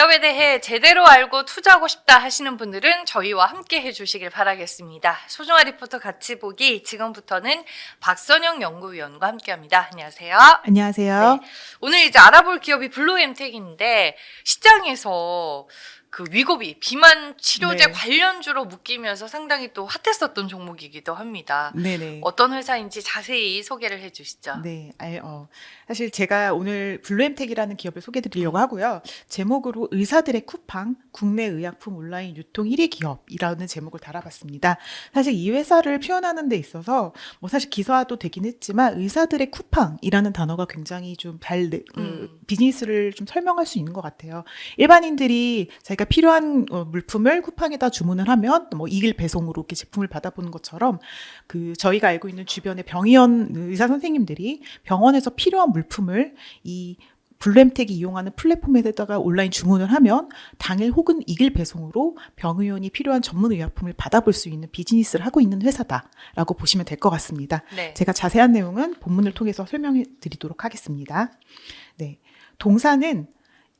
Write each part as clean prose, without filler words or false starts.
기업에 대해 제대로 알고 투자하고 싶다 하시는 분들은 저희와 함께 해주시길 바라겠습니다. 소중한 리포터 같이 보기 지금부터는 박선영 연구위원과 함께합니다. 안녕하세요. 안녕하세요. 네, 오늘 이제 알아볼 기업이 블루엠텍인데 시장에서 그 위고비, 비만 치료제 네. 관련주로 묶이면서 상당히 또 핫했었던 종목이기도 합니다. 네네. 어떤 회사인지 자세히 소개를 해주시죠. 네. 사실 제가 오늘 블루엠텍이라는 기업을 소개해드리려고 하고요. 제목으로 의사들의 쿠팡, 국내 의약품 온라인 유통 1위 기업이라는 제목을 달아봤습니다. 사실 이 회사를 표현하는 데 있어서 뭐 사실 기사화도 되긴 했지만 의사들의 쿠팡이라는 단어가 굉장히 좀 비즈니스를 좀 설명할 수 있는 것 같아요. 일반인들이 자기가 필요한 물품을 쿠팡에다 주문을 하면 뭐 2일 배송으로 이렇게 제품을 받아보는 것처럼 그 저희가 알고 있는 주변의 병의원 의사 선생님들이 병원에서 필요한 물품을 이 블루엠텍이 이용하는 플랫폼에다가 온라인 주문을 하면 당일 혹은 2일 배송으로 병의원이 필요한 전문 의약품을 받아볼 수 있는 비즈니스를 하고 있는 회사다라고 보시면 될 것 같습니다. 네. 제가 자세한 내용은 본문을 통해서 설명해 드리도록 하겠습니다. 네. 동사는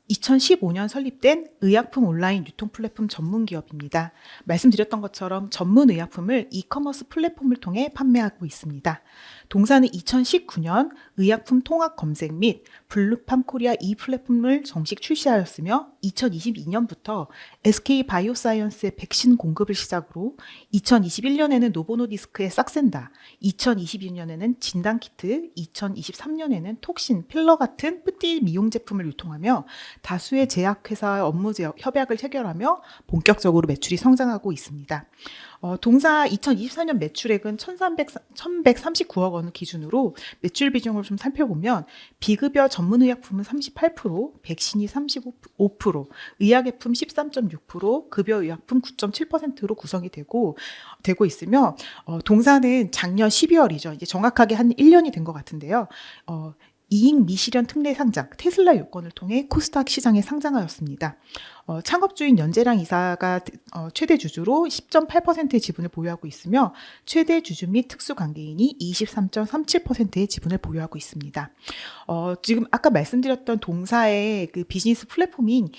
2015년 설립된 의약품 온라인 유통 플랫폼 전문 기업입니다. 말씀드렸던 것처럼 전문 의약품을 이커머스 플랫폼을 통해 판매하고 있습니다. 동사는 2019년 의약품 통합 검색 및 블루팜 코리아 이 플랫폼을 정식 출시하였으며 2022년부터 SK 바이오사이언스의 백신 공급을 시작으로 2021년에는 노보노디스크의 싹센다, 2022년에는 진단키트, 2023년에는 톡신, 필러 같은 뿌띠 미용 제품을 유통하며 다수의 제약회사와 업무 협약을 체결하며 본격적으로 매출이 성장하고 있습니다. 동사 2024년 매출액은 1,139억 원을 기준으로 매출 비중을 좀 살펴보면 비급여 전문의약품은 38%, 백신이 35%, 의약예품 13.6%, 급여의약품 9.7%로 구성이 되고 있으며 동사는 작년 12월이죠. 이제 정확하게 한 1년이 된 것 같은데요. 이익 미실현 특례 상장, 테슬라 요건을 통해 코스닥 시장에 상장하였습니다. 창업주인 연재랑 이사가 최대 주주로 10.8%의 지분을 보유하고 있으며 최대 주주 및 특수관계인이 23.37%의 지분을 보유하고 있습니다. 지금 아까 말씀드렸던 동사의 그 비즈니스 플랫폼인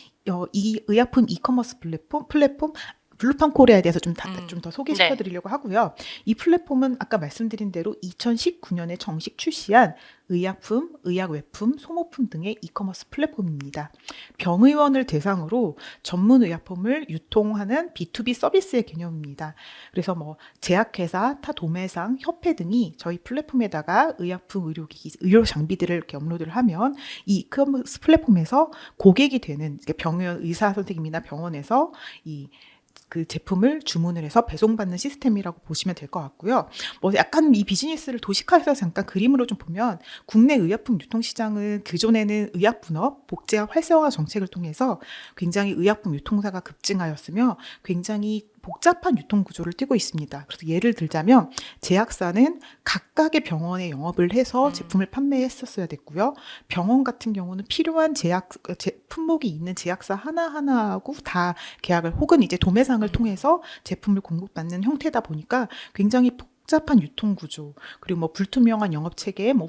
이 의약품 이커머스 플랫폼 블루팜 코리아에 대해서 좀 더 소개시켜 드리려고 하고요. 이 플랫폼은 아까 말씀드린 대로 2019년에 정식 출시한 의약품, 의약외품, 소모품 등의 이커머스 플랫폼입니다. 병의원을 대상으로 전문 의약품을 유통하는 B2B 서비스의 개념입니다. 그래서 뭐 제약회사, 타 도매상, 협회 등이 저희 플랫폼에다가 의약품, 의료기기, 의료 장비들을 이렇게 업로드를 하면 이 이커머스 플랫폼에서 고객이 되는 병의원 의사 선생님이나 병원에서 그 제품을 주문을 해서 배송받는 시스템이라고 보시면 될 것 같고요. 뭐 약간 이 비즈니스를 도식화해서 잠깐 그림으로 좀 보면 국내 의약품 유통시장은 그전에는 의약분업, 복제화 활성화 정책을 통해서 굉장히 의약품 유통사가 급증하였으며 굉장히 복잡한 유통 구조를 띠고 있습니다. 그래서 예를 들자면 제약사는 각각의 병원에 영업을 해서 제품을 판매했었어야 됐고요. 병원 같은 경우는 필요한 품목이 있는 제약사 하나하나하고 다 계약을 혹은 이제 도매상을 통해서 제품을 공급받는 형태다 보니까 굉장히 복잡한 유통 구조, 그리고 뭐 불투명한 영업 체계, 뭐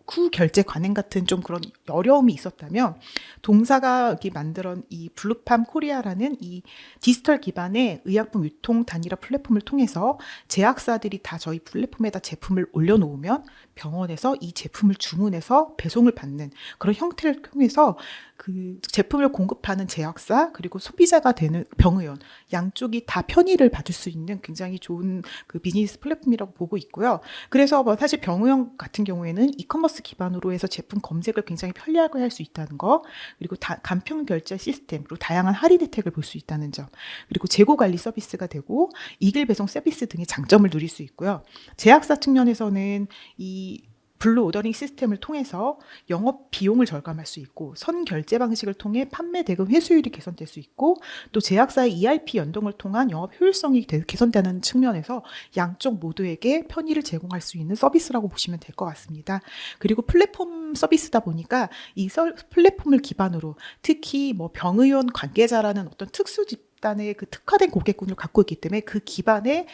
후결제 관행 같은 좀 그런 어려움이 있었다면 동사가 여기 만들었 이 블루팜 코리아라는 이 디지털 기반의 의약품 유통 단일화 플랫폼을 통해서 제약사들이 다 저희 플랫폼에다 제품을 올려놓으면 병원에서 이 제품을 주문해서 배송을 받는 그런 형태를 통해서 그 제품을 공급하는 제약사 그리고 소비자가 되는 병의원 양쪽이 다 편의를 받을 수 있는 굉장히 좋은 그 비즈니스 플랫폼이라고 보고 있고요. 그래서 뭐 사실 병의원 같은 경우에는 이커머스 기반으로 해서 제품 검색을 굉장히 편리하게 할 수 있다는 거, 그리고 간편 결제 시스템, 그리고 다양한 할인 혜택을 볼 수 있다는 점, 그리고 재고 관리 서비스가 되고 2일 배송 서비스 등의 장점을 누릴 수 있고요. 제약사 측면에서는 이 블루 오더링 시스템을 통해서 영업 비용을 절감할 수 있고 선 결제 방식을 통해 판매 대금 회수율이 개선될 수 있고 또 제약사의 ERP 연동을 통한 영업 효율성이 개선되는 측면에서 양쪽 모두에게 편의를 제공할 수 있는 서비스라고 보시면 될 것 같습니다. 그리고 플랫폼 서비스다 보니까 이 플랫폼을 기반으로 특히 뭐 병의원 관계자라는 어떤 특수 집단의 그 특화된 고객군을 갖고 있기 때문에 그 기반의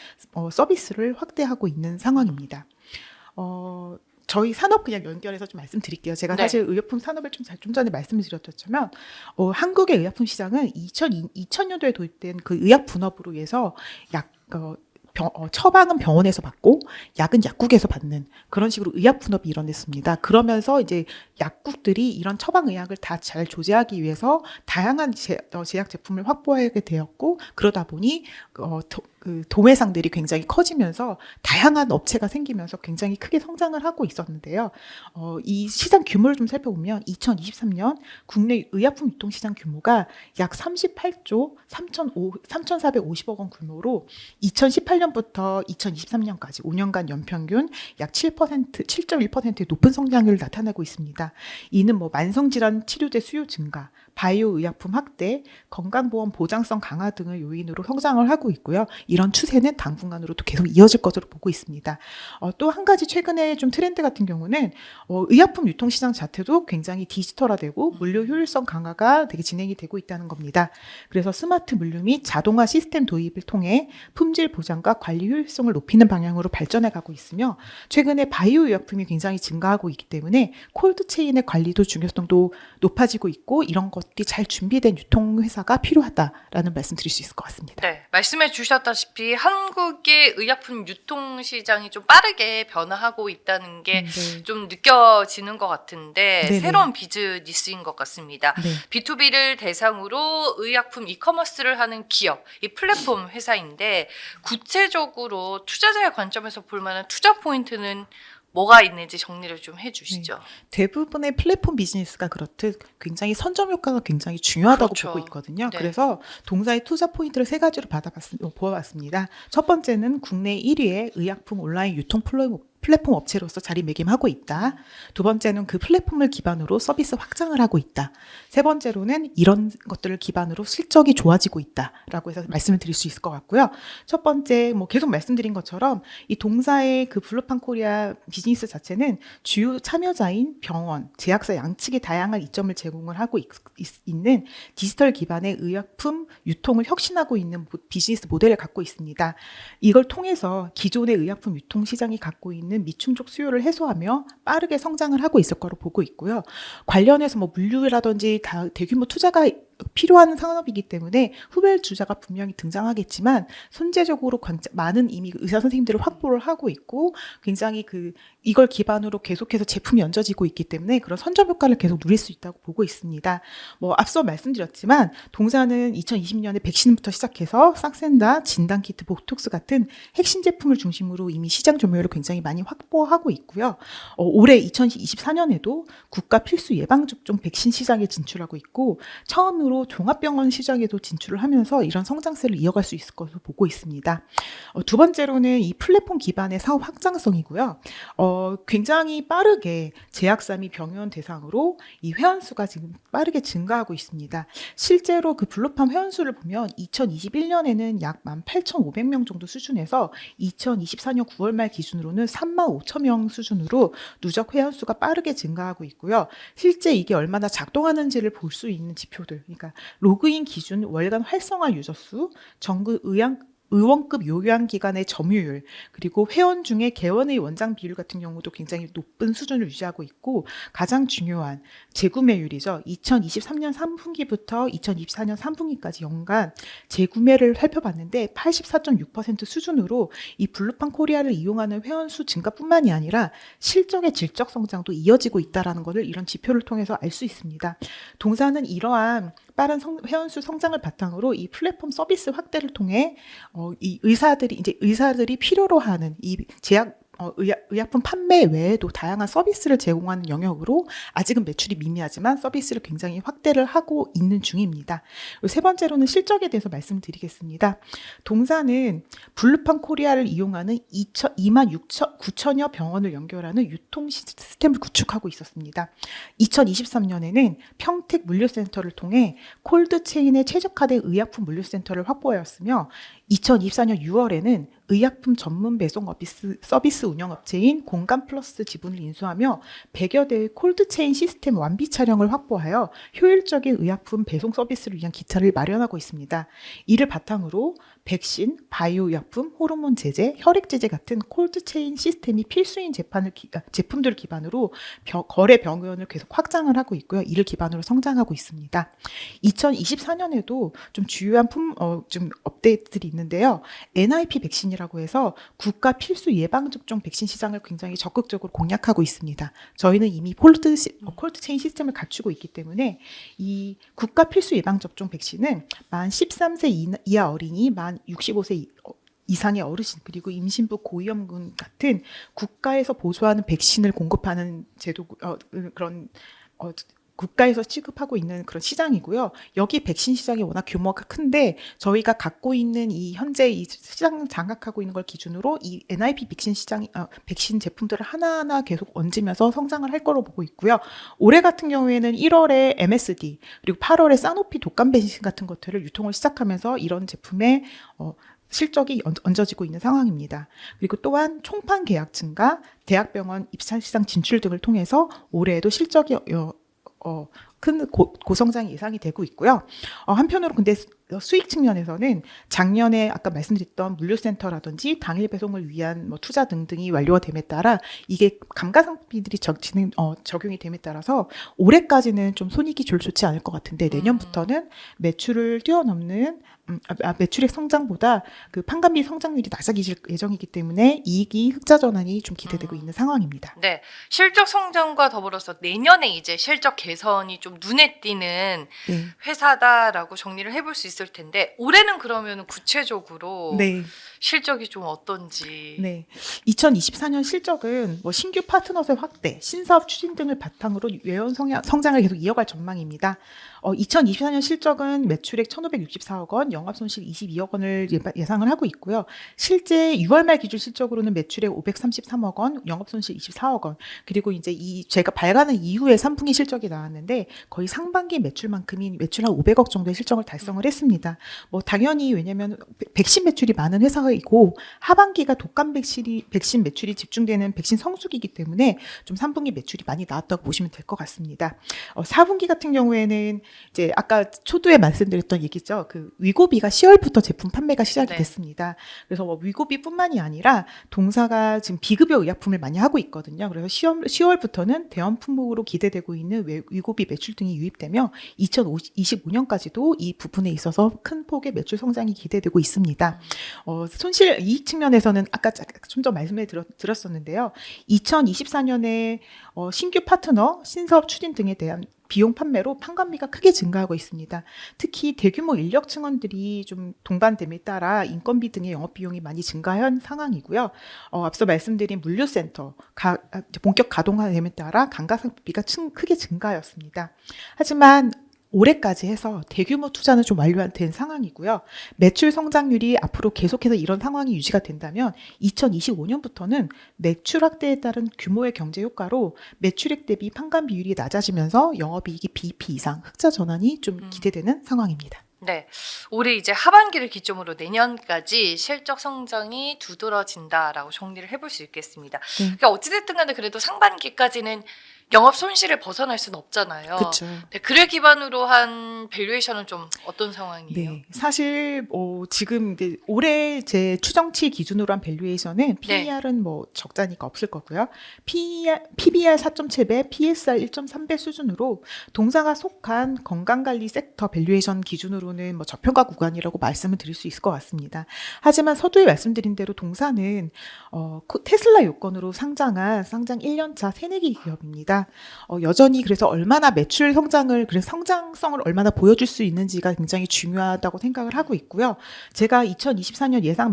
서비스를 확대하고 있는 상황입니다. 저희 산업 그냥 연결해서 좀 말씀드릴게요. 제가 네. 사실 의약품 산업을 좀 전에 말씀을 드렸었지만 한국의 의약품 시장은 2000년도에 도입된 그 의약 분업으로 해서 처방은 병원에서 받고 약은 약국에서 받는 그런 식으로 의약 분업이 일어났습니다. 그러면서 이제 약국들이 이런 처방 의약을 다 잘 조제하기 위해서 다양한 제약 제품을 확보하게 되었고 그러다 보니 그 도매상들이 굉장히 커지면서 다양한 업체가 생기면서 굉장히 크게 성장을 하고 있었는데요. 이 시장 규모를 좀 살펴보면 2023년 국내 의약품 유통 시장 규모가 약 38조 3,450억 원 규모로 2018년부터 2023년까지 5년간 연평균 약 7.1%의 높은 성장률을 나타내고 있습니다. 이는 만성질환 치료제 수요 증가, 바이오 의약품 확대, 건강보험 보장성 강화 등을 요인으로 성장을 하고 있고요. 이런 추세는 당분간으로도 계속 이어질 것으로 보고 있습니다. 또 한 가지 최근에 좀 트렌드 같은 경우는 의약품 유통 시장 자체도 굉장히 디지털화되고 물류 효율성 강화가 되게 진행이 되고 있다는 겁니다. 그래서 스마트 물류 및 자동화 시스템 도입을 통해 품질 보장과 관리 효율성을 높이는 방향으로 발전해 가고 있으며 최근에 바이오 의약품이 굉장히 증가하고 있기 때문에 콜드 체인의 관리도 중요성도 높아지고 있고 이런 것들이 잘 준비된 유통회사가 필요하다라는 말씀 드릴 수 있을 것 같습니다. 네, 말씀해 주셨다시피 한국의 의약품 유통 시장이 좀 빠르게 변화하고 있다는 게 좀 느껴지는 것 같은데 네네. 새로운 비즈니스인 것 같습니다. 네. B2B를 대상으로 의약품 이커머스를 하는 기업, 이 플랫폼 회사인데 구체적으로 투자자의 관점에서 볼 만한 투자 포인트는 뭐가 있는지 정리를 좀 해주시죠. 대부분의 플랫폼 비즈니스가 그렇듯 굉장히 선점 효과가 굉장히 중요하다고 그렇죠. 보고 있거든요. 네. 그래서 동사의 투자 포인트를 세 가지로 보아봤습니다. 첫 번째는 국내 1위의 의약품 온라인 유통 플랫폼 업체로서 자리매김하고 있다. 두 번째는 그 플랫폼을 기반으로 서비스 확장을 하고 있다. 세 번째로는 이런 것들을 기반으로 실적이 좋아지고 있다라고 해서 말씀을 드릴 수 있을 것 같고요. 첫 번째 계속 말씀드린 것처럼 이 동사의 그 블루판 코리아 비즈니스 자체는 주요 참여자인 병원, 제약사 양측의 다양한 이점을 제공을 하고 있는 디지털 기반의 의약품 유통을 혁신하고 있는 비즈니스 모델을 갖고 있습니다. 이걸 통해서 기존의 의약품 유통 시장이 갖고 있는 미충족 수요를 해소하며 빠르게 성장을 하고 있을 거로 보고 있고요. 관련해서 물류라든지 대규모 투자가 필요한 산업이기 때문에 후배 주자가 분명히 등장하겠지만 선제적으로 많은 이미 의사 선생님들을 확보를 하고 있고 굉장히 이걸 기반으로 계속해서 제품이 얹어지고 있기 때문에 그런 선점 효과를 계속 누릴 수 있다고 보고 있습니다. 앞서 말씀드렸지만 동사는 2020년에 백신부터 시작해서 싹센다, 진단키트, 보톡스 같은 핵심 제품을 중심으로 이미 시장 점유율을 굉장히 많이 확보하고 있고요. 올해 2024년에도 국가 필수 예방접종 백신 시장에 진출하고 있고 처음으로 종합병원 시장에도 진출을 하면서 이런 성장세를 이어갈 수 있을 것으로 보고 있습니다. 두 번째로는 이 플랫폼 기반의 사업 확장성이고요. 굉장히 빠르게 제약사 및 병원 대상으로 이 회원수가 지금 빠르게 증가하고 있습니다. 실제로 그 블루팜 회원수를 보면 2021년에는 약 18,500명 정도 수준에서 2024년 9월 말 기준으로는 35,000명 수준으로 누적 회원수가 빠르게 증가하고 있고요. 실제 이게 얼마나 작동하는지를 볼 수 있는 지표들, 그러니까 로그인 기준 월간 활성화 유저 수, 정규 의원급 요양기관의 점유율, 그리고 회원 중에 개원의 원장 비율 같은 경우도 굉장히 높은 수준을 유지하고 있고 가장 중요한 재구매율이죠. 2023년 3분기부터 2024년 3분기까지 연간 재구매를 살펴봤는데 84.6% 수준으로 이 블루판 코리아를 이용하는 회원 수 증가뿐만이 아니라 실적의 질적 성장도 이어지고 있다는 것을 이런 지표를 통해서 알 수 있습니다. 동사는 이러한 빠른 회원수 성장을 바탕으로 이 플랫폼 서비스 확대를 통해 이 의사들이 필요로 하는 이 의약품 판매 외에도 다양한 서비스를 제공하는 영역으로 아직은 매출이 미미하지만 서비스를 굉장히 확대를 하고 있는 중입니다. 세 번째로는 실적에 대해서 말씀드리겠습니다. 동사는 블루판 코리아를 이용하는 29,000여 병원을 연결하는 유통 시스템을 구축하고 있었습니다. 2023년에는 평택 물류센터를 통해 콜드체인에 최적화된 의약품 물류센터를 확보하였으며 2024년 6월에는 의약품 전문 배송 서비스 운영업체인 공감플러스 지분을 인수하며 100여 대의 콜드체인 시스템 완비 차량을 확보하여 효율적인 의약품 배송 서비스를 위한 기차를 마련하고 있습니다. 이를 바탕으로 백신, 바이오 의약품, 호르몬 제제, 혈액 제제 같은 콜드체인 시스템이 필수인 제품들을 기반으로 거래 병원을 계속 확장을 하고 있고요. 이를 기반으로 성장하고 있습니다. 2024년에도 좀 주요한 좀 업데이트들이 있는데요. NIP 백신이라고 해서 국가 필수 예방접종 백신 시장을 굉장히 적극적으로 공략하고 있습니다. 저희는 이미 콜드체인 시스템을 갖추고 있기 때문에 이 국가 필수 예방접종 백신은 만 13세 이하 어린이, 만 65세 이상의 어르신, 그리고 임신부 고위험군 같은 국가에서 보조하는 백신을 공급하는 제도, 국가에서 취급하고 있는 그런 시장이고요. 여기 백신 시장이 워낙 규모가 큰데 저희가 갖고 있는 이 현재 이 시장을 장악하고 있는 걸 기준으로 이 NIP 백신 제품들을 하나하나 계속 얹으면서 성장을 할 거로 보고 있고요. 올해 같은 경우에는 1월에 MSD 그리고 8월에 사노피 독감 백신 같은 것들을 유통을 시작하면서 이런 제품의 실적이 얹어지고 있는 상황입니다. 그리고 또한 총판 계약 증가, 대학병원 입사 시장 진출 등을 통해서 올해에도 실적이 큰 고성장이 예상이 되고 있고요. 한편으로 근데 수익 측면에서는 작년에 아까 말씀드렸던 물류센터라든지 당일 배송을 위한 투자 등등이 완료가 됨에 따라 이게 감가상각비들이 적용이 됨에 따라서 올해까지는 좀 손익이 좋지 않을 것 같은데 내년부터는 매출을 뛰어넘는 매출액 성장보다 그 판관비 성장률이 낮아질 예정이기 때문에 이익이 흑자 전환이 좀 기대되고 있는 상황입니다. 네, 실적 성장과 더불어서 내년에 이제 실적 개선이 좀 눈에 띄는 네. 회사다라고 정리를 해볼 수 있을 텐데 올해는 그러면 구체적으로 네. 실적이 좀 어떤지. 네. 2024년 실적은 신규 파트너의 확대, 신사업 추진 등을 바탕으로 외연 성장을 계속 이어갈 전망입니다. 2024년 실적은 매출액 1,564억 원, 영업손실 22억 원을 예상을 하고 있고요. 실제 6월 말 기준 실적으로는 매출액 533억 원, 영업손실 24억 원, 그리고 이제 제가 발간한 이후에 3분기 실적이 나왔는데 거의 상반기 매출만큼인 매출 한 500억 정도의 실적을 달성을 했습니다. 당연히 왜냐하면 백신 매출이 많은 회사이고 하반기가 독감 백신 매출이 집중되는 백신 성수기이기 때문에 좀 3분기 매출이 많이 나왔다고 보시면 될 것 같습니다. 4분기 같은 경우에는 이제 아까 초두에 말씀드렸던 얘기죠. 그 위고비가 10월부터 제품 판매가 시작이 네. 됐습니다. 그래서 위고비뿐만이 아니라 동사가 지금 비급여 의약품을 많이 하고 있거든요. 그래서 10월부터는 대형 품목으로 기대되고 있는 위고비 매출 등이 유입되며 2025년까지도 이 부분에 있어서 큰 폭의 매출 성장이 기대되고 있습니다. 손실 이익 측면에서는 아까 좀 더 말씀을 드렸었는데요. 2024년에 신규 파트너, 신사업 추진 등에 대한 비용 판매로 판관비가 크게 증가하고 있습니다. 특히 대규모 인력 증원들이 좀 동반됨에 따라 인건비 등의 영업 비용이 많이 증가한 상황이고요. 앞서 말씀드린 물류센터 본격 가동됨에 따라 감가상각비가 크게 증가하였습니다. 하지만 올해까지 해서 대규모 투자는 좀 완료된 상황이고요. 매출 성장률이 앞으로 계속해서 이런 상황이 유지가 된다면 2025년부터는 매출 확대에 따른 규모의 경제 효과로 매출액 대비 판관 비율이 낮아지면서 영업이익이 BEP 이상 흑자 전환이 좀 기대되는 상황입니다. 네, 올해 이제 하반기를 기점으로 내년까지 실적 성장이 두드러진다라고 정리를 해볼 수 있겠습니다. 그러니까 어찌됐든 간에 그래도 상반기까지는 영업 손실을 벗어날 수는 없잖아요. 그렇죠. 네, 그를 기반으로 한 밸류에이션은 좀 어떤 상황이에요? 네, 사실 지금 이제 올해 제 추정치 기준으로 한 밸류에이션은 PER은 적자니까 없을 거고요. PBR 4.7배, PSR 1.3배 수준으로 동사가 속한 건강관리 섹터 밸류에이션 기준으로는 저평가 구간이라고 말씀을 드릴 수 있을 것 같습니다. 하지만 서두에 말씀드린 대로 동사는 테슬라 요건으로 상장 1년차 새내기 기업입니다. 여전히 그래서 얼마나 매출 성장을, 그래서 성장성을 얼마나 보여줄 수 있는지가 굉장히 중요하다고 생각을 하고 있고요. 제가 2024년 예상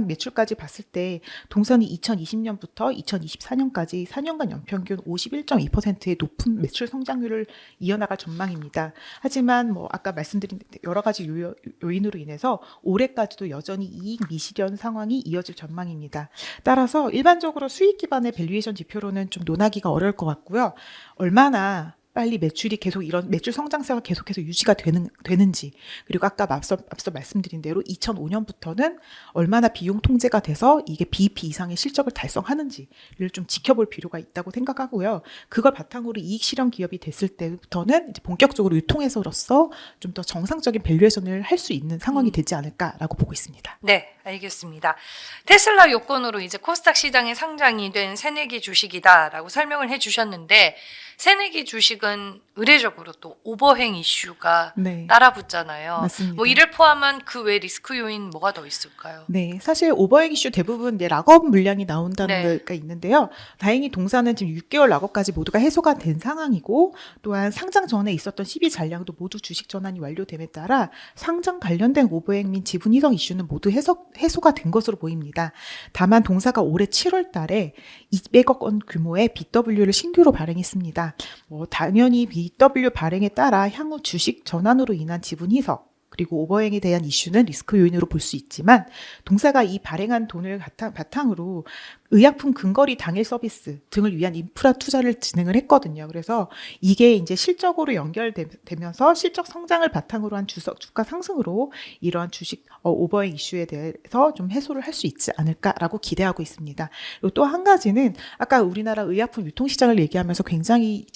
매출까지 봤을 때 동선이 2020년부터 2024년까지 4년간 연평균 51.2%의 높은 매출 성장률을 이어나갈 전망입니다. 하지만 아까 말씀드린 여러 가지 요인으로 인해서 올해까지도 여전히 이익 미실현 상황이 이어질 전망입니다. 따라서 일반적으로 수익 기반의 밸류에이션 지표로는 좀 논하기가 어려울 것 같고요. 얼마나 빨리 매출이 계속 이런 매출 성장세가 계속해서 유지가 되는지, 그리고 아까 앞서 말씀드린 대로 2005년부터는 얼마나 비용 통제가 돼서 이게 BEP 이상의 실적을 달성하는지를 좀 지켜볼 필요가 있다고 생각하고요. 그걸 바탕으로 이익 실현 기업이 됐을 때부터는 이제 본격적으로 유통회사로서 좀 더 정상적인 밸류에이션을 할 수 있는 상황이 되지 않을까라고 보고 있습니다. 네, 알겠습니다. 테슬라 요건으로 이제 코스닥 시장에 상장이 된 새내기 주식이다라고 설명을 해주셨는데, 새내기 주식은 의례적으로 또 오버행 이슈가 네. 따라붙잖아요. 맞습니다. 뭐 이를 포함한 그 외 리스크 요인 뭐가 더 있을까요? 네, 사실 오버행 이슈 대부분 이제 락업 물량이 나온다는 네. 거가 있는데요. 다행히 동사는 지금 6개월 락업까지 모두가 해소가 된 상황이고, 또한 상장 전에 있었던 12 잔량도 모두 주식 전환이 완료됨에 따라 상장 관련된 오버행 및 지분 이성 이슈는 모두 해소가 된 것으로 보입니다. 다만 동사가 올해 7월 달에 200억 원 규모의 BW를 신규로 발행했습니다. 당연히 BW 발행에 따라 향후 주식 전환으로 인한 지분 희석, 그리고 오버행에 대한 이슈는 리스크 요인으로 볼 수 있지만, 동사가 이 발행한 돈을 바탕으로 의약품 근거리 당일 서비스 등을 위한 인프라 투자를 진행을 했거든요. 그래서 이게 이제 실적으로 연결되면서 실적 성장을 바탕으로 한 주가 상승으로 이러한 주식 오버행 이슈에 대해서 좀 해소를 할 수 있지 않을까라고 기대하고 있습니다. 그리고 또 한 가지는 아까 우리나라 의약품 유통시장을 얘기하면서 굉장히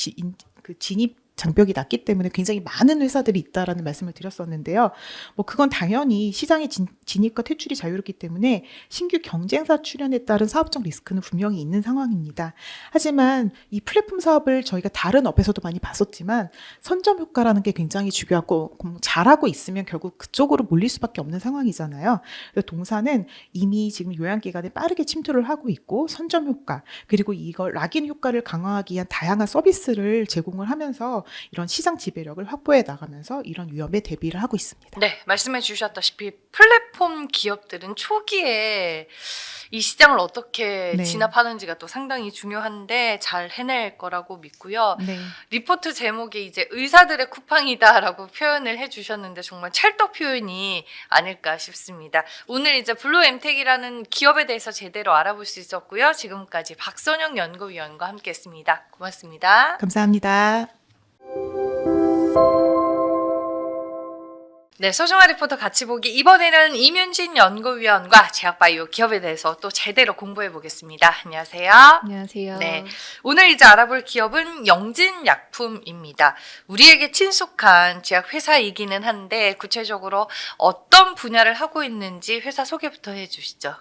진입 장벽이 낮기 때문에 굉장히 많은 회사들이 있다라는 말씀을 드렸었는데요. 그건 당연히 시장의 진입과 퇴출이 자유롭기 때문에 신규 경쟁사 출현에 따른 사업적 리스크는 분명히 있는 상황입니다. 하지만 이 플랫폼 사업을 저희가 다른 업에서도 많이 봤었지만 선점 효과라는 게 굉장히 중요하고, 잘하고 있으면 결국 그쪽으로 몰릴 수밖에 없는 상황이잖아요. 그래서 동사는 이미 지금 요양기관에 빠르게 침투를 하고 있고, 선점 효과, 그리고 이걸 락인 효과를 강화하기 위한 다양한 서비스를 제공을 하면서 이런 시장 지배력을 확보해 나가면서 이런 위험에 대비를 하고 있습니다. 네, 말씀해 주셨다시피 플랫폼 기업들은 초기에 이 시장을 어떻게 네. 진압하는지가 또 상당히 중요한데 잘 해낼 거라고 믿고요. 네. 리포트 제목이 이제 의사들의 쿠팡이다라고 표현을 해주셨는데 정말 찰떡 표현이 아닐까 싶습니다. 오늘 이제 블루엠텍이라는 기업에 대해서 제대로 알아볼 수 있었고요. 지금까지 박선영 연구위원과 함께했습니다. 고맙습니다. 감사합니다. 네, 소중한 리포터 같이 보기. 이번에는 이윤진 연구위원과 제약바이오 기업에 대해서 또 제대로 공부해 보겠습니다. 안녕하세요. 안녕하세요. 네, 오늘 이제 알아볼 기업은 영진약품입니다. 우리에게 친숙한 제약 회사이기는 한데 구체적으로 어떤 분야를 하고 있는지 회사 소개부터 해주시죠.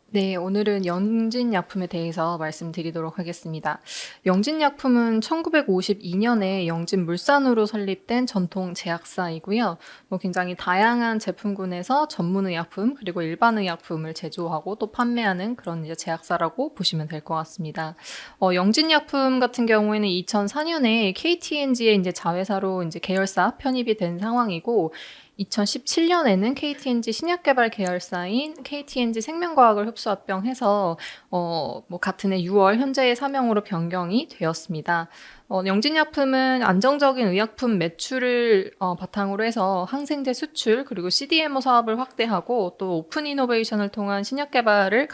네, 오늘은 영진약품에 대해서 말씀드리도록 하겠습니다. 영진약품은 1952년에 영진물산으로 설립된 전통 제약사이고요. 굉장히 다양한 제품군에서 전문의약품 그리고 일반의약품을 제조하고 또 판매하는 그런 이제 제약사라고 보시면 될 것 같습니다. 영진약품 같은 경우에는 2004년에 KT&G의 이제 자회사로 이제 계열사 편입이 된 상황이고, 2017년에는 KT&G 신약개발 계열사인 KT&G 생명과학을 흡수합병해서 같은 해 6월 현재의 사명으로 변경이 되었습니다. 영진약품은 안정적인 의약품 매출을 바탕으로 해서 항생제 수출 그리고 CDMO 사업을 확대하고 또 오픈 이노베이션을 통한 신약개발을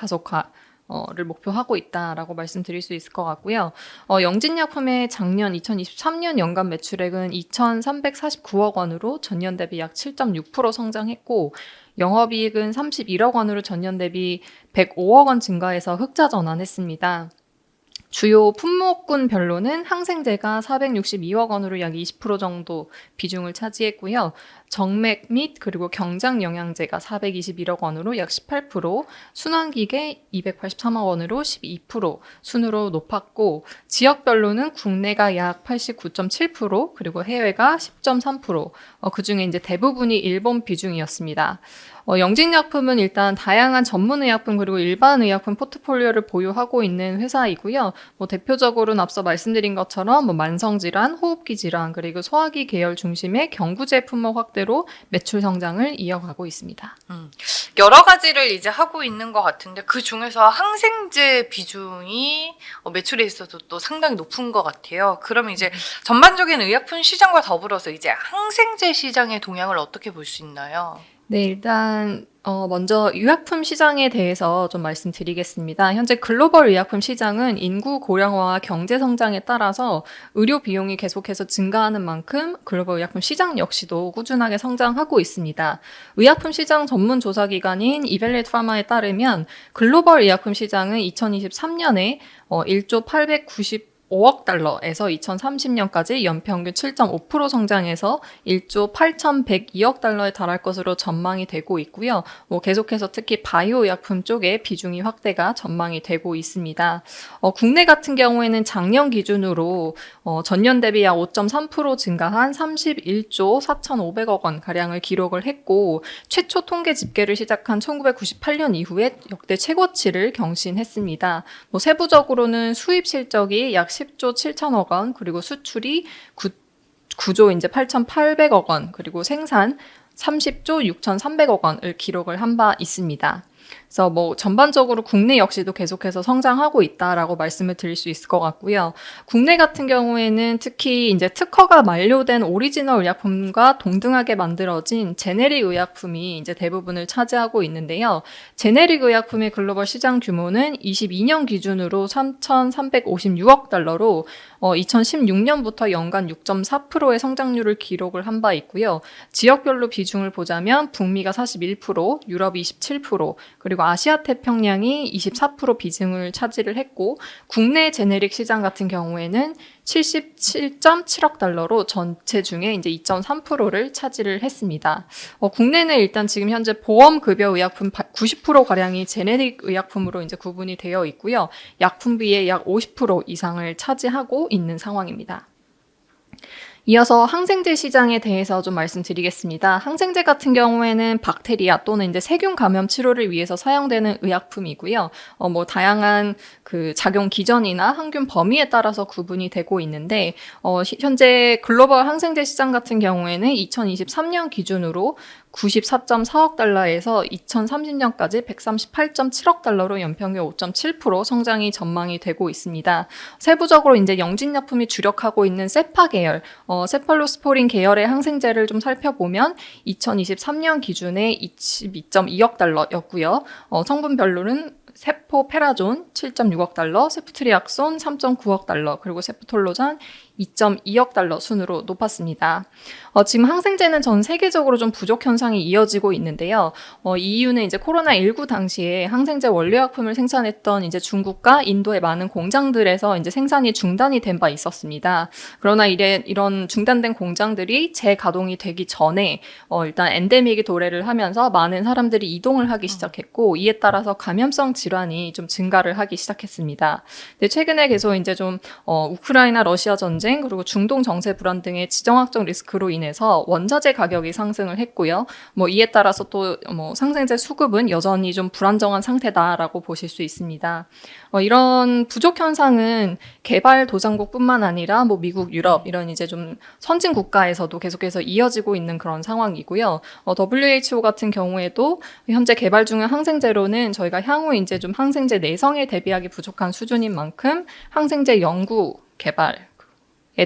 를 목표하고 있다라고 말씀드릴 수 있을 것 같고요. 영진약품의 작년 2023년 연간 매출액은 2,349억 원으로 전년 대비 약 7.6% 성장했고, 영업이익은 31억 원으로 전년 대비 105억 원 증가해서 흑자 전환했습니다. 주요 품목군별로는 항생제가 462억 원으로 약 20% 정도 비중을 차지했고요. 정맥 및 그리고 경장 영양제가 421억 원으로 약 18%, 순환기계 283억 원으로 12% 순으로 높았고, 지역별로는 국내가 약 89.7%, 그리고 해외가 10.3%, 그중에 이제 대부분이 일본 비중이었습니다. 영진약품은 일단 다양한 전문의약품 그리고 일반의약품 포트폴리오를 보유하고 있는 회사이고요. 대표적으로는 앞서 말씀드린 것처럼 만성질환, 호흡기 질환, 그리고 소화기 계열 중심의 경구제 품목 확대로 매출 성장을 이어가고 있습니다. 여러 가지를 이제 하고 있는 것 같은데 그 중에서 항생제 비중이 매출에 있어서 또 상당히 높은 것 같아요. 그럼 이제 전반적인 의약품 시장과 더불어서 이제 항생제 시장의 동향을 어떻게 볼 수 있나요? 네, 일단 먼저 의약품 시장에 대해서 좀 말씀드리겠습니다. 현재 글로벌 의약품 시장은 인구 고령화와 경제 성장에 따라서 의료 비용이 계속해서 증가하는 만큼 글로벌 의약품 시장 역시도 꾸준하게 성장하고 있습니다. 의약품 시장 전문 조사 기관인 이벨레이트 파마에 따르면 글로벌 의약품 시장은 2023년에 1조 895억 달러에서 2030년까지 연평균 7.5% 성장해서 1조 8,102억 달러에 달할 것으로 전망이 되고 있고요. 계속해서 특히 바이오 의약품 쪽에 비중이 확대가 전망이 되고 있습니다. 국내 같은 경우에는 작년 기준으로 전년 대비 약 5.3% 증가한 31조 4,500억 원 가량을 기록을 했고 최초 통계 집계를 시작한 1998년 이후에 역대 최고치를 경신했습니다. 세부적으로는 수입 실적이 약 10조 7천억 원, 그리고 수출이 9조 이제 8,800억 원, 그리고 생산 30조 6,300억 원을 기록을 한 바 있습니다. 그래서 전반적으로 국내 역시도 계속해서 성장하고 있다라고 말씀을 드릴 수 있을 것 같고요. 국내 같은 경우에는 특히 이제 특허가 만료된 오리지널 의약품과 동등하게 만들어진 제네릭 의약품이 이제 대부분을 차지하고 있는데요. 제네릭 의약품의 글로벌 시장 규모는 22년 기준으로 3,356억 달러로 2016년부터 연간 6.4%의 성장률을 기록을 한 바 있고요. 지역별로 비중을 보자면 북미가 41%, 유럽이 27%, 그리고 아시아 태평양이 24% 비중을 차지를 했고 국내 제네릭 시장 같은 경우에는 77.7억 달러로 전체 중에 이제 2.3%를 차지를 했습니다. 국내는 일단 지금 현재 보험급여 의약품 90% 가량이 제네릭 의약품으로 이제 구분이 되어 있고요. 약품비의 약 50% 이상을 차지하고 있는 상황입니다. 이어서 항생제 시장에 대해서 좀 말씀드리겠습니다. 항생제 같은 경우에는 박테리아 또는 이제 세균 감염 치료를 위해서 사용되는 의약품이고요. 다양한 그 작용 기전이나 항균 범위에 따라서 구분이 되고 있는데, 현재 글로벌 항생제 시장 같은 경우에는 2023년 기준으로 94.4억 달러에서 2030년까지 138.7억 달러로 연평균 5.7% 성장이 전망이 되고 있습니다. 세부적으로 이제 영진약품이 주력하고 있는 세파 계열, 세팔로스포린 계열의 항생제를 좀 살펴보면 2023년 기준에 22.2억 달러였고요. 성분별로는 세포페라존 7.6억 달러, 세프트리악손 3.9억 달러, 그리고 세프톨로잔 2.2억 달러 순으로 높았습니다. 지금 항생제는 전 세계적으로 좀 부족 현상이 이어지고 있는데요. 이 이유는 이제 코로나19 당시에 항생제 원료약품을 생산했던 이제 중국과 인도의 많은 공장들에서 이제 생산이 중단이 된 바 있었습니다. 그러나 이런 중단된 공장들이 재가동이 되기 전에 일단 엔데믹이 도래를 하면서 많은 사람들이 이동을 하기 시작했고 이에 따라서 감염성 질환이 좀 증가를 하기 시작했습니다. 근데 최근에 계속 이제 좀 우크라이나 러시아 전쟁 그리고 중동 정세 불안 등의 지정학적 리스크로 인해서 원자재 가격이 상승을 했고요. 이에 따라서 또 상생제 수급은 여전히 좀 불안정한 상태다라고 보실 수 있습니다. 이런 부족 현상은 개발도상국뿐만 아니라 미국, 유럽 이런 이제 좀 선진 국가에서도 계속해서 이어지고 있는 그런 상황이고요. WHO 같은 경우에도 현재 개발 중인 항생제로는 저희가 향후 이제 좀 항생제 내성에 대비하기 부족한 수준인 만큼 항생제 연구 개발에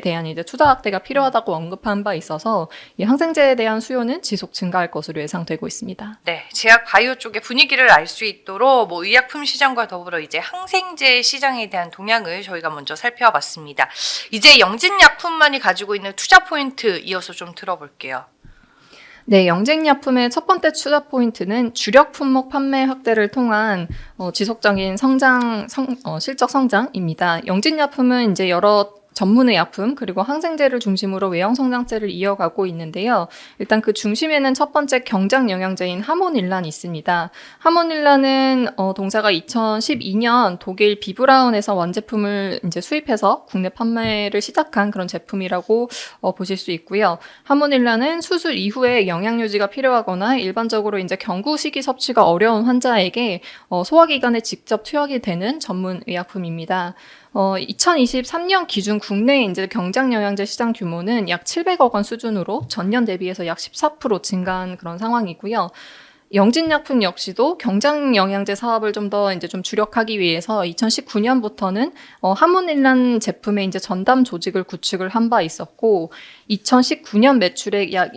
대한 이제 투자 확대가 필요하다고 언급한 바 있어서 이 항생제에 대한 수요는 지속 증가할 것으로 예상되고 있습니다. 네, 제약 바이오 쪽의 분위기를 알 수 있도록 의약품 시장과 더불어 이제 항생제 시장에 대한 동향을 저희가 먼저 살펴봤습니다. 이제 영진약품만이 가지고 있는 투자 포인트 이어서 좀 들어볼게요. 네, 영진약품의 첫 번째 투자 포인트는 주력 품목 판매 확대를 통한 지속적인 실적 성장입니다. 영진약품은 이제 여러 전문의 약품 그리고 항생제를 중심으로 외형 성장세를 이어가고 있는데요. 일단 그 중심에는 첫 번째 경장 영양제인 하모닐란이 있습니다. 하모닐란은 동사가 2012년 독일 비브라운에서 원제품을 이제 수입해서 국내 판매를 시작한 그런 제품이라고 보실 수 있고요. 하모닐란은 수술 이후에 영양 유지가 필요하거나 일반적으로 이제 경구 시기 섭취가 어려운 환자에게 소화기관에 직접 투약이 되는 전문 의약품입니다. 2023년 기준 국내 이제 경장 영양제 시장 규모는 약 700억 원 수준으로 전년 대비해서 약 14% 증가한 그런 상황이고요. 영진약품 역시도 경장 영양제 사업을 좀 더 이제 좀 주력하기 위해서 2019년부터는 하모닐란 제품의 이제 전담 조직을 구축을 한 바 있었고 2019년 매출액 약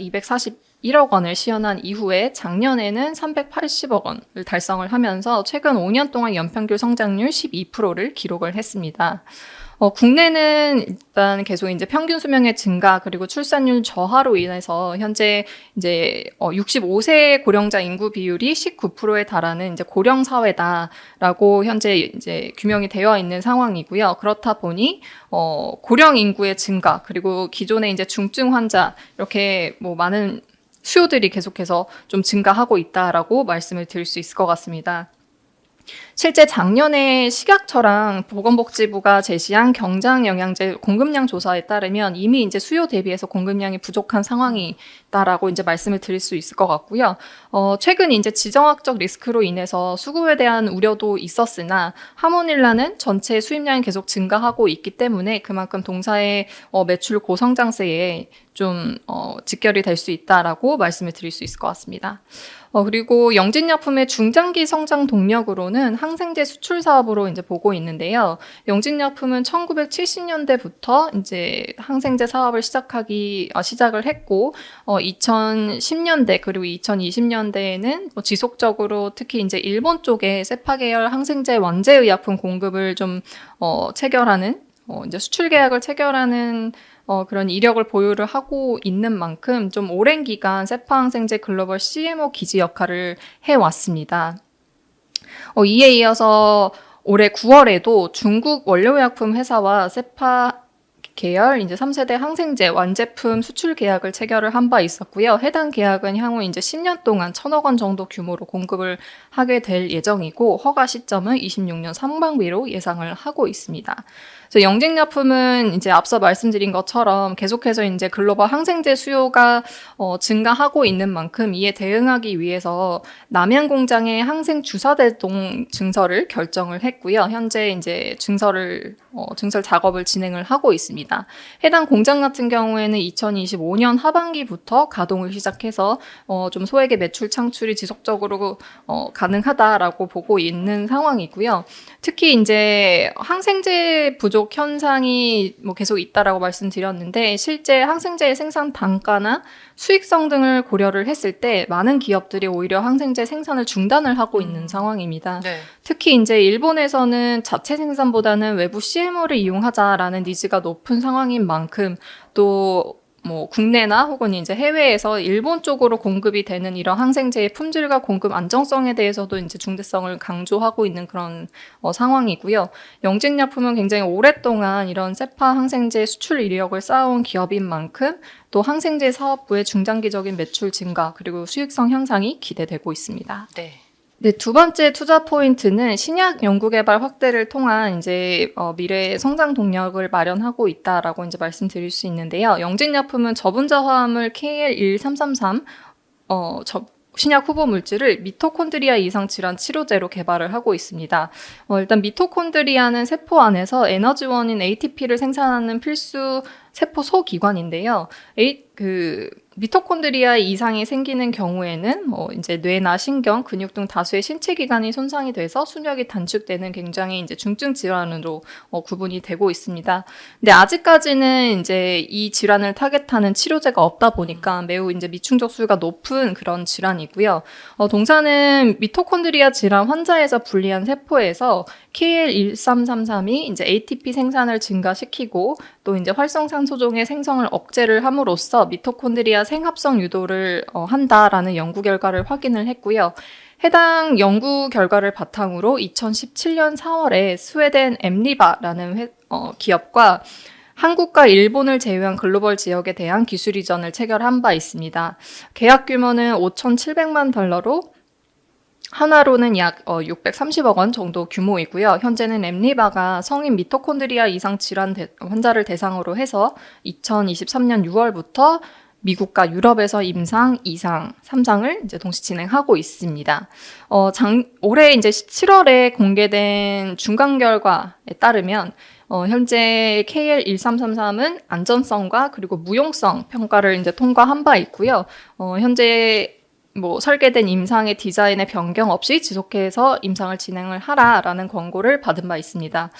1억 원을 시현한 이후에 작년에는 380억 원을 달성을 하면서 최근 5년 동안 연평균 성장률 12%를 기록을 했습니다. 국내는 일단 계속 이제 평균 수명의 증가 그리고 출산율 저하로 인해서 현재 이제 65세 고령자 인구 비율이 19%에 달하는 이제 고령 사회다라고 현재 이제 규명이 되어 있는 상황이고요. 그렇다 보니 고령 인구의 증가 그리고 기존의 이제 중증 환자 이렇게 뭐 많은 수요들이 계속해서 좀 증가하고 있다라고 말씀을 드릴 수 있을 것 같습니다. 실제 작년에 식약처랑 보건복지부가 제시한 경장 영양제 공급량 조사에 따르면 이미 이제 수요 대비해서 공급량이 부족한 상황이다라고 이제 말씀을 드릴 수 있을 것 같고요. 최근 이제 지정학적 리스크로 인해서 수급에 대한 우려도 있었으나 하모닐라는 전체 수입량이 계속 증가하고 있기 때문에 그만큼 동사의 매출 고성장세에 좀 직결이 될 수 있다라고 말씀을 드릴 수 있을 것 같습니다. 그리고 영진약품의 중장기 성장 동력으로는 항생제 수출 사업으로 이제 보고 있는데요. 영진약품은 1970년대부터 이제 항생제 사업을 시작을 했고, 2010년대 그리고 2020년대에는 지속적으로 특히 이제 일본 쪽에 세파 계열 항생제 완제 의약품 공급을 좀 체결하는 이제 수출 계약을 체결하는 그런 이력을 보유를 하고 있는 만큼 좀 오랜 기간 세파 항생제 글로벌 CMO 기지 역할을 해왔습니다. 이에 이어서 올해 9월에도 중국 원료의약품 회사와 세파 계열 이제 3세대 항생제 완제품 수출 계약을 체결을 한 바 있었고요. 해당 계약은 향후 이제 10년 동안 1,000억 원 정도 규모로 공급을 하게 될 예정이고 허가 시점은 26년 상반기로 예상을 하고 있습니다. 그래서 영진약품은 이제 앞서 말씀드린 것처럼 계속해서 이제 글로벌 항생제 수요가 증가하고 있는 만큼 이에 대응하기 위해서 남양 공장의 항생 주사 대동 증설을 결정을 했고요. 현재 이제 증설 작업을 진행을 하고 있습니다. 해당 공장 같은 경우에는 2025년 하반기부터 가동을 시작해서 좀 소액의 매출 창출이 지속적으로 가능하다라고 보고 있는 상황이고요. 특히 이제 항생제 부족 현상이 뭐 계속 있다라고 말씀드렸는데 실제 항생제의 생산 단가나 수익성 등을 고려를 했을 때 많은 기업들이 오히려 항생제 생산을 중단을 하고 있는 상황입니다. 네. 특히 이제 일본에서는 자체 생산보다는 외부 CMO를 이용하자라는 니즈가 높은 상황인 만큼 또 뭐 국내나 혹은 이제 해외에서 일본 쪽으로 공급이 되는 이런 항생제의 품질과 공급 안정성에 대해서도 이제 중대성을 강조하고 있는 그런 상황이고요. 영진약품은 굉장히 오랫동안 이런 세파 항생제 수출 이력을 쌓아온 기업인 만큼 또 항생제 사업부의 중장기적인 매출 증가 그리고 수익성 향상이 기대되고 있습니다. 네. 네, 두 번째 투자 포인트는 신약 연구개발 확대를 통한 이제 미래의 성장 동력을 마련하고 있다라고 이제 말씀드릴 수 있는데요. 영진약품은 저분자 화합물 KL1333 신약 후보 물질을 미토콘드리아 이상 질환 치료제로 개발을 하고 있습니다. 일단 미토콘드리아는 세포 안에서 에너지원인 ATP를 생산하는 필수 세포 소기관인데요. 미토콘드리아 이상이 생기는 경우에는 이제 뇌나 신경, 근육 등 다수의 신체 기관이 손상이 돼서 수명이 단축되는 굉장히 이제 중증 질환으로 구분이 되고 있습니다. 근데 아직까지는 이제 이 질환을 타겟하는 치료제가 없다 보니까 매우 이제 미충족 수가 높은 그런 질환이고요. 동사는 미토콘드리아 질환 환자에서 분리한 세포에서 KL1333이 이제 ATP 생산을 증가시키고 또 이제 활성산소종의 생성을 억제를 함으로써 미토콘드리아 생합성 유도를 한다라는 연구 결과를 확인을 했고요. 해당 연구 결과를 바탕으로 2017년 4월에 스웨덴 엠리바라는 기업과 한국과 일본을 제외한 글로벌 지역에 대한 기술 이전을 체결한 바 있습니다. 계약 규모는 $5,700만 하나로는 약 630억 원 정도 규모이고요. 현재는 엠리바가 성인 미토콘드리아 이상 질환 환자를 대상으로 해서 2023년 6월부터 미국과 유럽에서 임상, 2상, 3상을 이제 동시 진행하고 있습니다. 올해 이제 7월에 공개된 중간 결과에 따르면 현재 KL1333은 안전성과 그리고 무용성 평가를 이제 통과한 바 있고요. 현재 설계된 임상의 디자인의 변경 없이 지속해서 임상을 진행을 하라라는 권고를 받은 바 있습니다.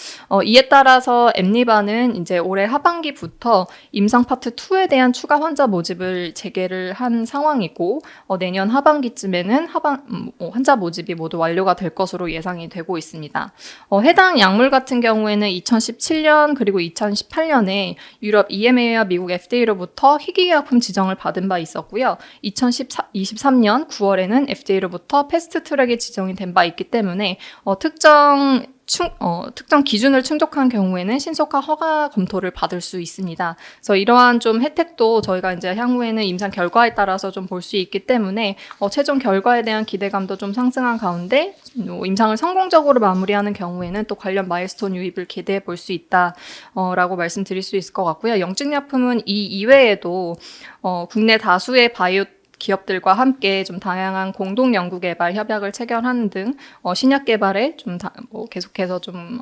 이에 따라서 앱리바는 이제 올해 하반기부터 임상 파트 2에 대한 추가 환자 모집을 재개를 한 상황이고, 내년 하반기쯤에는 환자 모집이 모두 완료가 될 것으로 예상이 되고 있습니다. 해당 약물 같은 경우에는 2017년 그리고 2018년에 유럽 EMA와 미국 FDA로부터 희귀약품 지정을 받은 바 있었고요. 2023년 9월에는 FDA로부터 패스트 트랙이 지정이 된 바 있기 때문에 특정 기준을 충족한 경우에는 신속한 허가 검토를 받을 수 있습니다. 그래서 이러한 좀 혜택도 저희가 이제 향후에는 임상 결과에 따라서 좀 볼 수 있기 때문에 최종 결과에 대한 기대감도 좀 상승한 가운데 임상을 성공적으로 마무리하는 경우에는 또 관련 마일스톤 유입을 기대해 볼 수 있다라고 말씀드릴 수 있을 것 같고요. 영증약품은 이 이외에도 국내 다수의 바이오 기업들과 함께 좀 다양한 공동 연구 개발 협약을 체결하는 등 신약 개발에 좀 계속해서 좀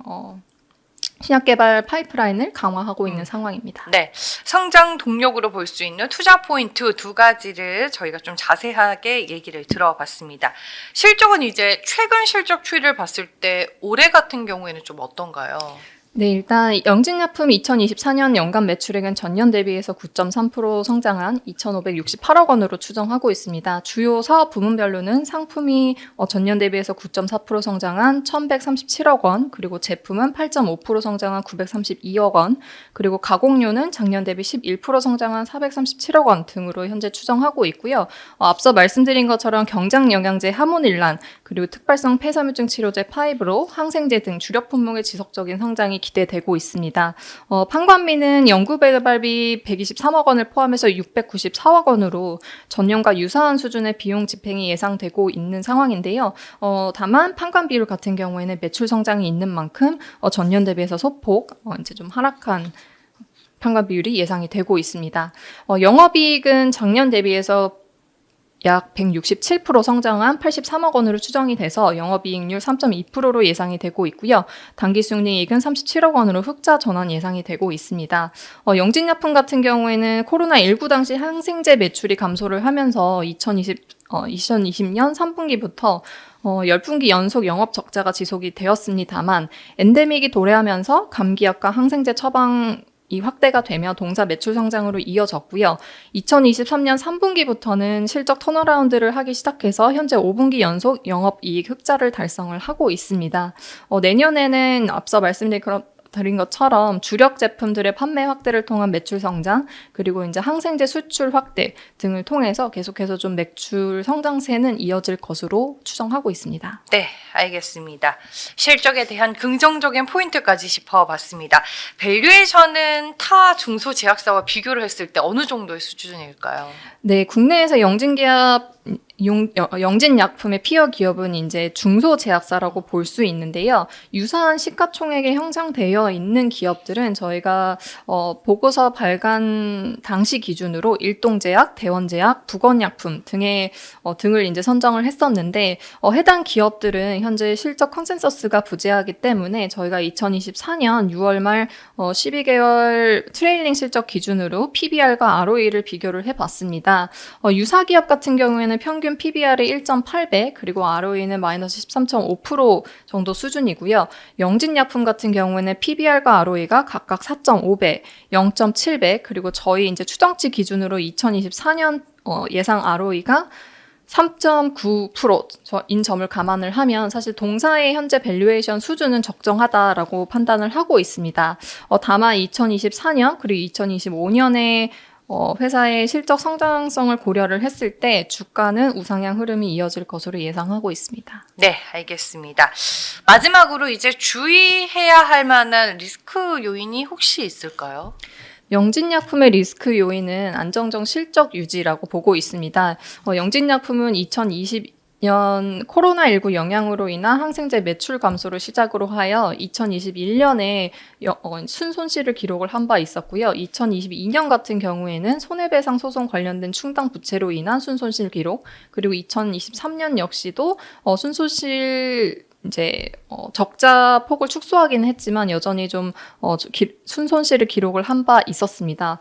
신약 개발 파이프라인을 강화하고 있는 상황입니다. 네, 성장 동력으로 볼 수 있는 투자 포인트 두 가지를 저희가 좀 자세하게 얘기를 들어봤습니다. 실적은 이제 최근 실적 추이를 봤을 때 올해 같은 경우에는 좀 어떤가요? 네, 일단 영진약품 2024년 연간 매출액은 전년 대비해서 9.3% 성장한 2,568억 원으로 추정하고 있습니다. 주요 사업 부문별로는 상품이 전년 대비해서 9.4% 성장한 1,137억 원, 그리고 제품은 8.5% 성장한 932억 원, 그리고 가공료는 작년 대비 11% 성장한 437억 원 등으로 현재 추정하고 있고요. 앞서 말씀드린 것처럼 경장 영양제 하모닐란, 그리고 특발성 폐섬유증 치료제 파이브로 항생제 등 주력 품목의 지속적인 성장이 기대되고 있습니다. 판관비는 연구개발비 123억 원을 포함해서 694억 원으로 전년과 유사한 수준의 비용 집행이 예상되고 있는 상황인데요. 다만 판관비율 같은 경우에는 매출 성장이 있는 만큼 전년 대비해서 소폭 이제 좀 하락한 판관비율이 예상이 되고 있습니다. 영업이익은 작년 대비해서 약 167% 성장한 83억 원으로 추정이 돼서 영업이익률 3.2%로 예상이 되고 있고요. 당기순이익은 37억 원으로 흑자 전환 예상이 되고 있습니다. 영진약품 같은 경우에는 코로나19 당시 항생제 매출이 감소를 하면서 2020년 3분기부터 10분기 연속 영업 적자가 지속이 되었습니다만 엔데믹이 도래하면서 감기약과 항생제 처방 이 확대가 되며 동사 매출 성장으로 이어졌고요. 2023년 3분기부터는 실적 턴어라운드를 하기 시작해서 현재 5분기 연속 영업이익 흑자를 달성을 하고 있습니다. 내년에는 앞서 말씀드린 것처럼 주력 제품들의 판매 확대를 통한 매출 성장, 그리고 이제 항생제 수출 확대 등을 통해서 계속해서 좀 매출 성장세는 이어질 것으로 추정하고 있습니다. 네, 알겠습니다. 실적에 대한 긍정적인 포인트까지 짚어봤습니다. 밸류에이션은 타 중소제약사와 비교를 했을 때 어느 정도의 수준일까요? 네, 국내에서 영진약품의 피어 기업은 이제 중소제약사라고 볼 수 있는데요. 유사한 시가총액이 형성되어 있는 기업들은 저희가 보고서 발간 당시 기준으로 일동제약, 대원제약, 북원약품 등을 이제 선정을 했었는데 해당 기업들은 현재 실적 컨센서스가 부재하기 때문에 저희가 2024년 6월 말 12개월 트레일링 실적 기준으로 PBR과 ROE를 비교를 해봤습니다. 유사 기업 같은 경우에는 평균 PBR이 1.8배, 그리고 ROE는 마이너스 13.5% 정도 수준이고요. 영진약품 같은 경우에는 PBR과 ROE가 각각 4.5배, 0.7배, 그리고 저희 이제 추정치 기준으로 2024년 예상 ROE가 3.9%인 점을 감안을 하면 사실 동사의 현재 밸류에이션 수준은 적정하다라고 판단을 하고 있습니다. 다만 2024년 그리고 2025년에 회사의 실적 성장성을 고려를 했을 때 주가는 우상향 흐름이 이어질 것으로 예상하고 있습니다. 네, 알겠습니다. 마지막으로 이제 주의해야 할 만한 리스크 요인이 혹시 있을까요? 영진약품의 리스크 요인은 안정적 실적 유지라고 보고 있습니다. 영진약품은 2020년 코로나19 영향으로 인한 항생제 매출 감소를 시작으로 하여 2021년에 순손실을 기록을 한 바 있었고요. 2022년 같은 경우에는 손해배상 소송 관련된 충당 부채로 인한 순손실 기록, 그리고 2023년 역시도 순손실 이제 적자 폭을 축소하기는 했지만 여전히 좀 순손실을 기록을 한 바 있었습니다.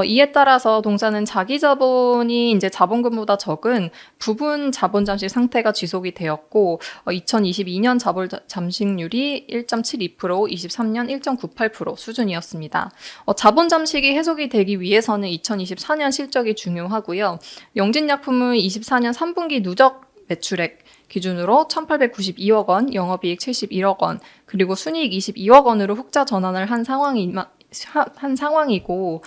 이에 따라서 동사는 자기 자본이 이제 자본금보다 적은 부분 자본 잠식 상태가 지속이 되었고 2022년 자본 잠식률이 1.72%, 23년 1.98% 수준이었습니다. 자본 잠식이 해소가 되기 위해서는 2024년 실적이 중요하고요. 영진약품은 24년 3분기 누적 매출액 기준으로 1,892억 원, 영업이익 71억 원, 그리고 순이익 22억 원으로 흑자 전환을 한 상황이고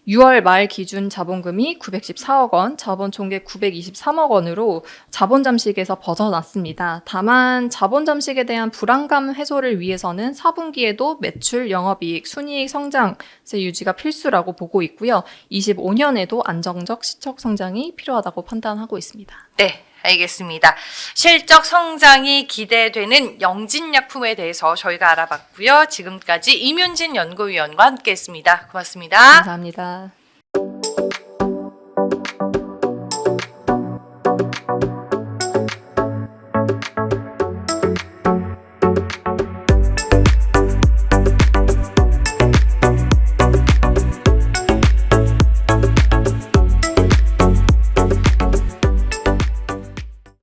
6월 말 기준 자본금이 914억 원, 자본 총계 923억 원으로 자본 잠식에서 벗어났습니다. 다만 자본 잠식에 대한 불안감 해소를 위해서는 4분기에도 매출, 영업이익, 순이익 성장세 유지가 필수라고 보고 있고요. 25년에도 안정적 시적 성장이 필요하다고 판단하고 있습니다. 네, 알겠습니다. 실적 성장이 기대되는 영진약품에 대해서 저희가 알아봤고요. 지금까지 임윤진 연구위원과 함께했습니다. 고맙습니다. 감사합니다.